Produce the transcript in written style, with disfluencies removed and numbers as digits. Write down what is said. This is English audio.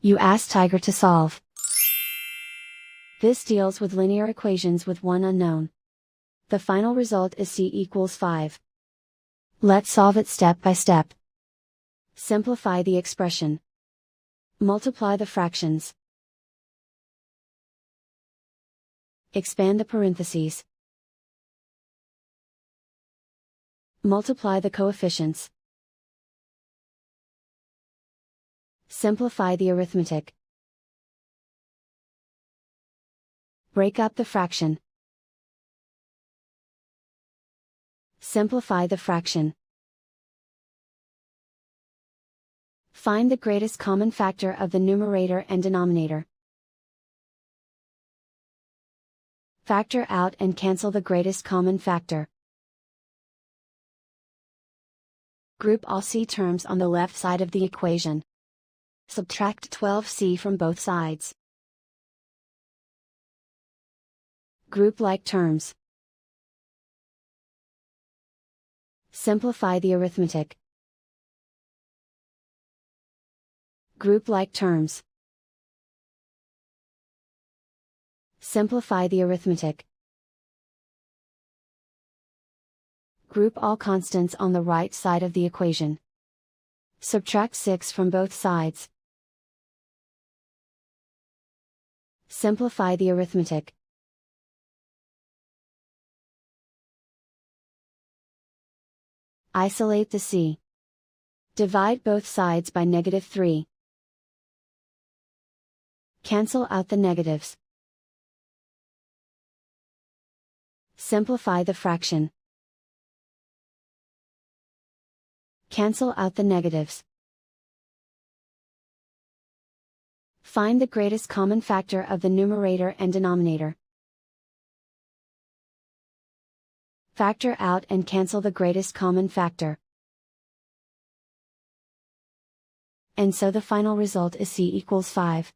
You ask Tiger to solve. This deals with linear equations with one unknown. The final result is c equals 5. Let's solve it step by step. Simplify the expression. Multiply the fractions. Expand the parentheses. Multiply the coefficients. Simplify the arithmetic. Break up the fraction. Simplify the fraction. Find the greatest common factor of the numerator and denominator. Factor out and cancel the greatest common factor. Group all c terms on the left side of the equation. Subtract 12c from both sides. Group like terms. Simplify the arithmetic. Group like terms. Simplify the arithmetic. Group all constants on the right side of the equation. Subtract 6 from both sides. Simplify the arithmetic. Isolate the c. Divide both sides by -3. Cancel out the negatives. Simplify the fraction. Cancel out the negatives. Find the greatest common factor of the numerator and denominator. Factor out and cancel the greatest common factor. And so the final result is c equals 5.